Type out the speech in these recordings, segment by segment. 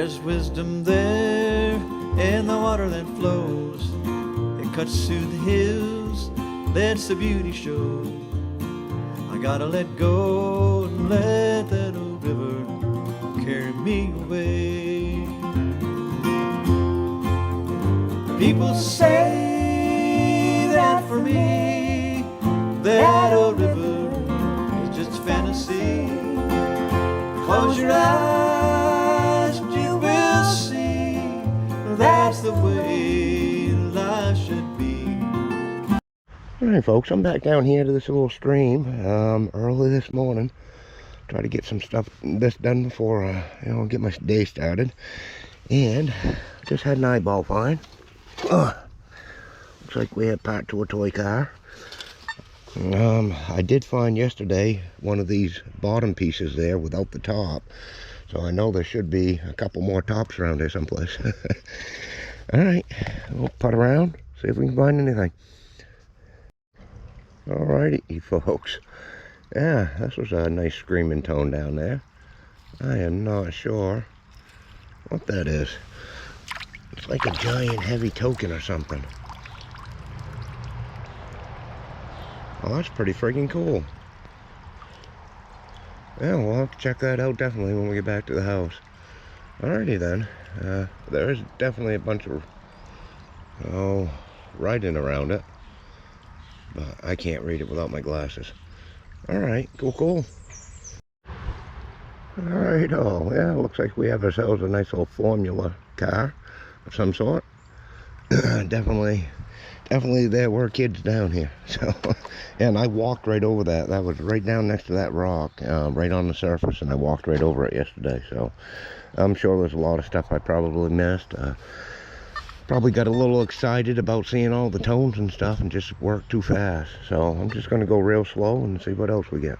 There's wisdom there in the water that flows. It cuts through the hills, lets the beauty show. I gotta let go and let that old river carry me away. People say that for me, that old river is just fantasy. Close your eyes and you will see that's the way life should be. Alright folks, I'm back down here to this little stream early this morning. Try to get some stuff done before get my day started. And just had an eyeball find. Looks like we have part to a toy car. I did find yesterday one of these bottom pieces there without the top. So I know there should be a couple more tops around here someplace. Alright, we'll putt around, see if we can find anything. Alrighty folks. Yeah, this was a nice screaming tone down there. I am not sure what that is. It's like a giant heavy token or something. Oh, that's pretty freaking cool. Yeah, we'll have to check that out definitely when we get back to the house. Alrighty then. There is definitely a bunch of writing around it, but I can't read it without my glasses. Alright, cool. Alright, yeah, looks like we have ourselves a nice little Formula car of some sort. Definitely there were kids down here. So, and I walked right over that. That was right down next to that rock, right on the surface, and I walked right over it yesterday. So I'm sure there's a lot of stuff I probably missed. Probably got a little excited about seeing all the tones and stuff and just worked too fast. So I'm just going to go real slow and see what else we get.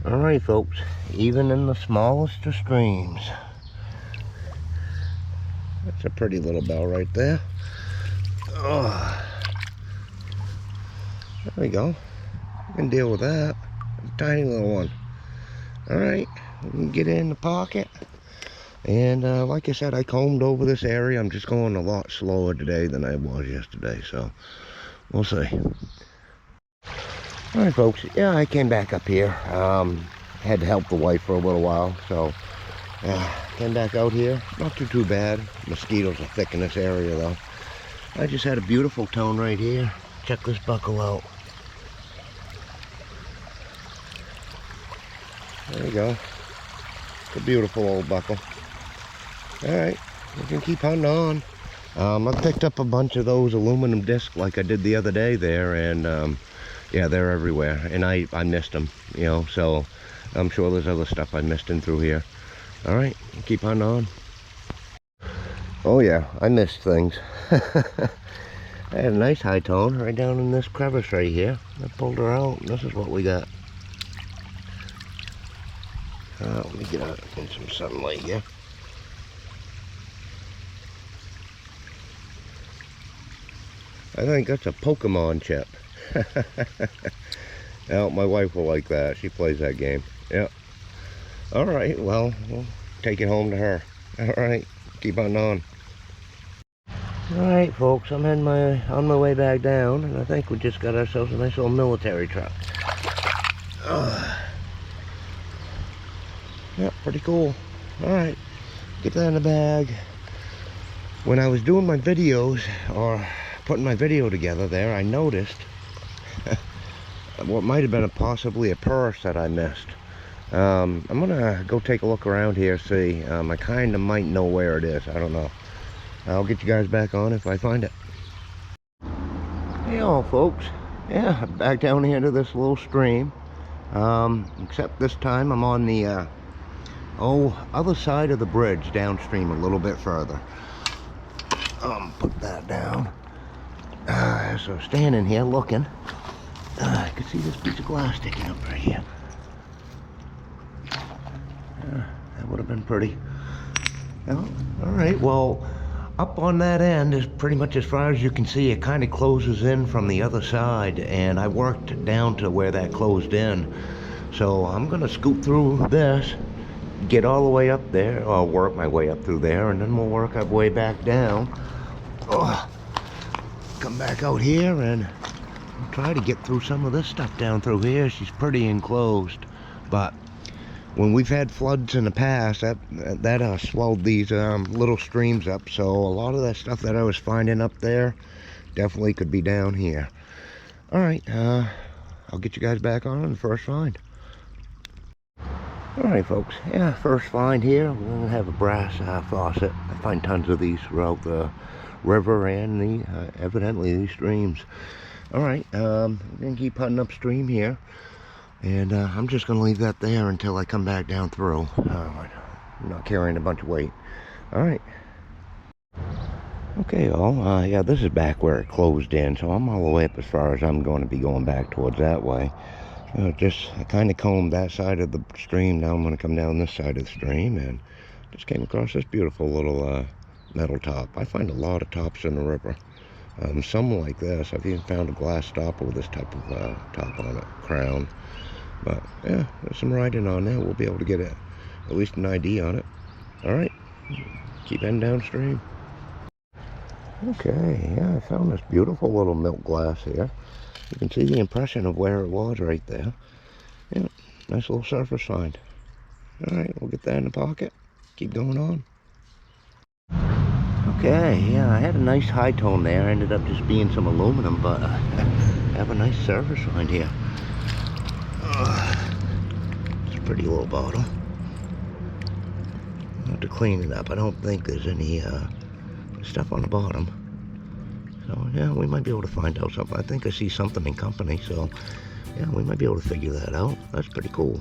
Alright folks, even in the smallest of streams. That's a pretty little bell right there. Oh, there we go. I can deal with that. A tiny little one. Alright, we can get it in the pocket. And like I said, I combed over this area. I'm just going a lot slower today than I was yesterday, so we'll see. Alright folks, yeah, I came back up here. Had to help the wife for a little while, so came back out here. Not too bad. Mosquitoes are thick in this area though. I just had a beautiful tone right here. Check this buckle out. There you go. It's a beautiful old buckle. Alright, we can keep hunting on. I picked up a bunch of those aluminum discs like I did the other day there, and yeah, they're everywhere. And I missed them, so I'm sure there's other stuff I missed in through here. Alright, keep hunting on. Oh yeah, I missed things. I had a nice high tone right down in this crevice right here. I pulled her out, and this is what we got. Let me get out in some sunlight here. I think that's a Pokemon chip. Now, my wife will like that. She plays that game. Yep. Alright, well, we'll take it home to her. Alright, keep on. Alright folks, I'm on my way back down, and I think we just got ourselves a nice little military truck. Yeah, pretty cool. Alright, get that in the bag. When I was doing my videos, or putting my video together there, I noticed what might have been possibly a purse that I missed. I'm gonna go take a look around here, see. I kind of might know where it is. I don't know. I'll get you guys back on if I find it. Hey all folks, yeah, back down here to this little stream. Except this time I'm on the other side of the bridge, downstream a little bit further. Put that down. So standing here looking, I can see this piece of glass sticking up right here. That would have been pretty. Well, alright, well, up on that end is pretty much as far as you can see. It kind of closes in from the other side, and I worked down to where that closed in. So I'm gonna scoot through this get all the way up there, or work my way up through there, and then we'll work our way back down. Come back out here and try to get through some of this stuff down through here. She's pretty enclosed, but when we've had floods in the past, that swelled these little streams up. So a lot of that stuff that I was finding up there definitely could be down here. All right, I'll get you guys back on the first find. All right, folks. Yeah, first find here. We're gonna have a brass faucet. I find tons of these throughout the river and evidently these streams. All right, I'm gonna keep putting upstream here. And I'm just going to leave that there until I come back down through. I'm not carrying a bunch of weight. Alright. Okay, y'all. Yeah, this is back where it closed in. So I'm all the way up as far as I'm going to be going back towards that way. I kind of combed that side of the stream. Now I'm going to come down this side of the stream. And just came across this beautiful little metal top. I find a lot of tops in the river. Some like this. I've even found a glass stopper with this type of top on it. Crown. But yeah, there's some writing on there. We'll be able to get at least an ID on it. Alright, keep heading downstream. Okay, yeah, I found this beautiful little milk glass here. You can see the impression of where it was right there. Yeah, nice little surface find. Alright, we'll get that in the pocket. Keep going on. Okay, yeah, I had a nice high tone there. Ended up just being some aluminum, but I have a nice surface find here. It's a pretty little bottle. I'll have to clean it up. I don't think there's any stuff on the bottom. So yeah, we might be able to find out something. I think I see something in company, so yeah, we might be able to figure that out. That's pretty cool.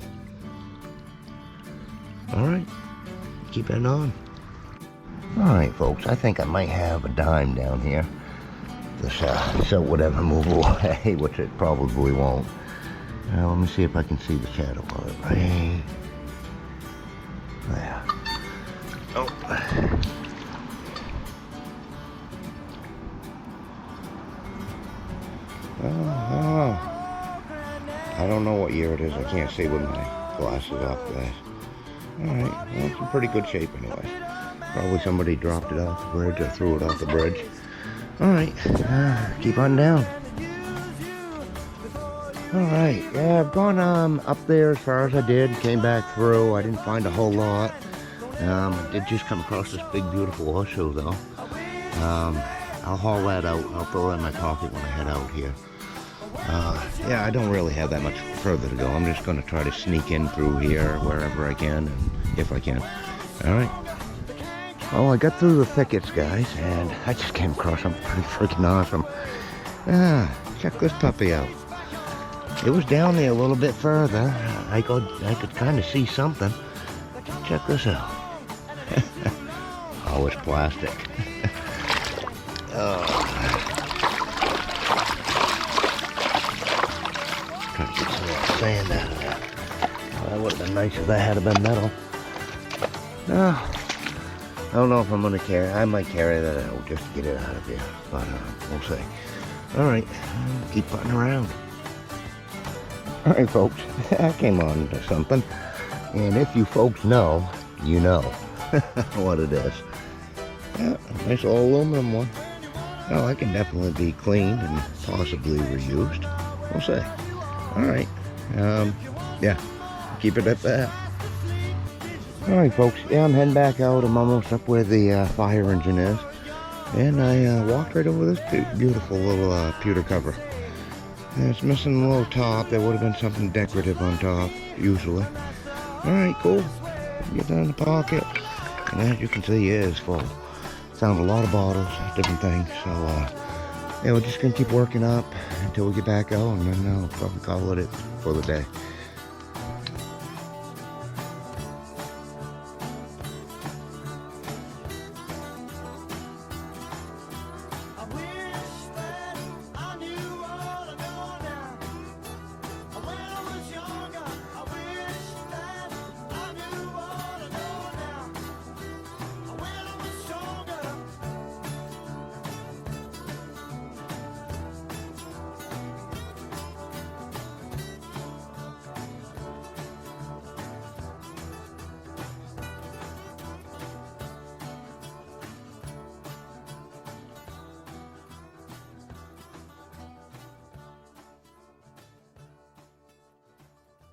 Alright, keep it on. Alright folks, I think I might have a dime down here. This silt would ever move away, which it probably won't. Now let me see if I can see the shadow of it right there. Oh. I don't know what year it is. I can't see with my glasses off, guys. Alright, well, it's in pretty good shape anyway. Probably somebody dropped it off the bridge or threw it off the bridge. Alright, keep on down. Alright, yeah, I've gone up there as far as I did, came back through. I didn't find a whole lot. I did just come across this big beautiful horseshoe though. I'll haul that out. I'll throw that in my pocket when I head out here. Yeah, I don't really have that much further to go. I'm just going to try to sneak in through here wherever I can, and if I can. Alright. Oh, I got through the thickets, guys, and I just came across something pretty freaking awesome. Check this puppy out. It was down there a little bit further. I could kind of see something. Check this out. Oh, it's plastic. Trying to get some more sand out of that. Oh, that would have been nice if that had been metal. I don't know if I'm going to carry. I might carry that out just to get it out of here. But we'll see. Alright, keep putting around. Alright folks, I came on to something, and if you folks know, you know what it is. Yeah, a nice old aluminum one. Well, that can definitely be cleaned and possibly reused. We'll see. Alright, yeah, keep it at that. Alright folks, yeah, I'm heading back out. I'm almost up where the fire engine is. And I walked right over this beautiful little pewter cover. And it's missing a little top. There would have been something decorative on top, usually. Alright, cool. Get that in the pocket. And as you can see, it is full. Found a lot of bottles, different things. So, yeah, we're just going to keep working up until we get back out. And then I'll probably call it for the day.